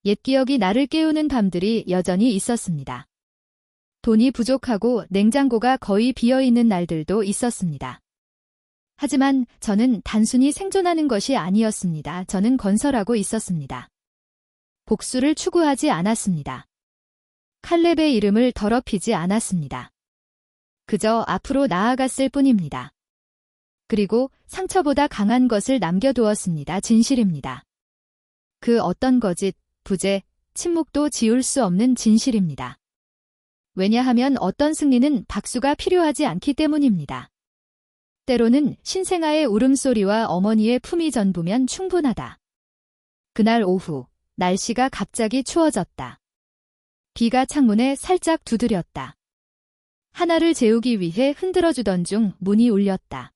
옛 기억이 나를 깨우는 밤들이 여전히 있었습니다. 돈이 부족하고 냉장고가 거의 비어있는 날들도 있었습니다. 하지만 저는 단순히 생존하는 것이 아니었습니다. 저는 건설하고 있었습니다. 복수를 추구하지 않았습니다. 칼렙의 이름을 더럽히지 않았습니다. 그저 앞으로 나아갔을 뿐입니다. 그리고 상처보다 강한 것을 남겨두었습니다. 진실입니다. 그 어떤 거짓, 부재, 침묵도 지울 수 없는 진실입니다. 왜냐하면 어떤 승리는 박수가 필요하지 않기 때문입니다. 때로는 신생아의 울음소리와 어머니의 품이 전부면 충분하다. 그날 오후, 날씨가 갑자기 추워졌다. 비가 창문에 살짝 두드렸다. 하나를 재우기 위해 흔들어주던 중 문이 울렸다.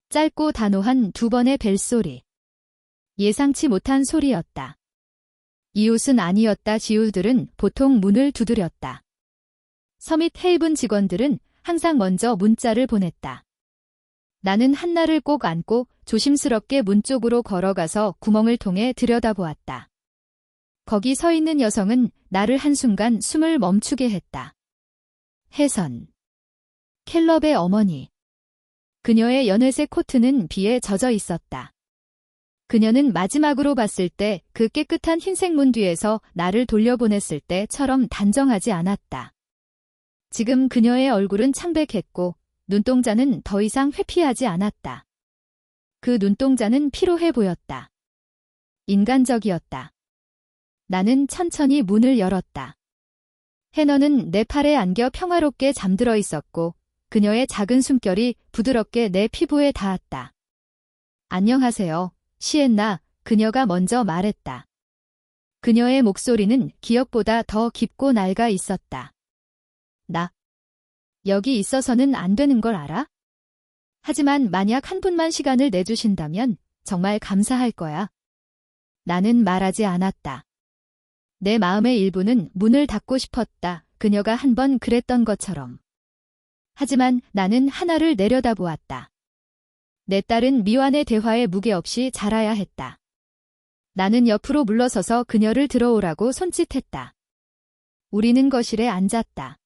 짧고 단호한 두 번의 벨소리. 예상치 못한 소리였다. 이웃은 아니었다. 지우들은 보통 문을 두드렸다. 서밋 헤이븐 직원들은 항상 먼저 문자를 보냈다. 나는 한나를 꼭 안고 조심스럽게 문 쪽으로 걸어가서 구멍을 통해 들여다보았다. 거기 서 있는 여성은 나를 한순간 숨을 멈추게 했다. 혜선. 캘럽의 어머니. 그녀의 연회색 코트는 비에 젖어 있었다. 그녀는 마지막으로 봤을 때 그 깨끗한 흰색 문 뒤에서 나를 돌려보냈을 때처럼 단정하지 않았다. 지금 그녀의 얼굴은 창백했고 눈동자는 더 이상 회피하지 않았다. 그 눈동자는 피로해 보였다. 인간적이었다. 나는 천천히 문을 열었다. 해너는 내 팔에 안겨 평화롭게 잠들어 있었고 그녀의 작은 숨결이 부드럽게 내 피부에 닿았다. 안녕하세요, 시엔나, 그녀가 먼저 말했다. 그녀의 목소리는 기억보다 더 깊고 낡아 있었다. 나 여기 있어서는 안 되는 걸 알아? 하지만 만약 한 분만 시간을 내주신다면 정말 감사할 거야. 나는 말하지 않았다. 내 마음의 일부는 문을 닫고 싶었다. 그녀가 한 번 그랬던 것처럼. 하지만 나는 하나를 내려다보았다. 내 딸은 미완의 대화에 무게 없이 자라야 했다. 나는 옆으로 물러서서 그녀를 들어오라고 손짓했다. 우리는 거실에 앉았다.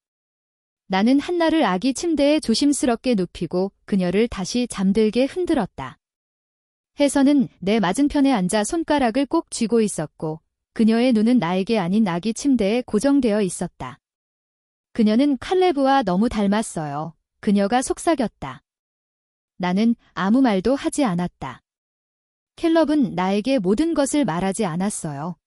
나는 한나를 아기 침대에 조심스럽게 눕히고 그녀를 다시 잠들게 흔들었다. 혜선은 내 맞은편에 앉아 손가락을 꼭 쥐고 있었고 그녀의 눈은 나에게 아닌 아기 침대에 고정되어 있었다. 그녀는 칼레브와 너무 닮았어요. 그녀가 속삭였다. 나는 아무 말도 하지 않았다. 캘럽은 나에게 모든 것을 말하지 않았어요.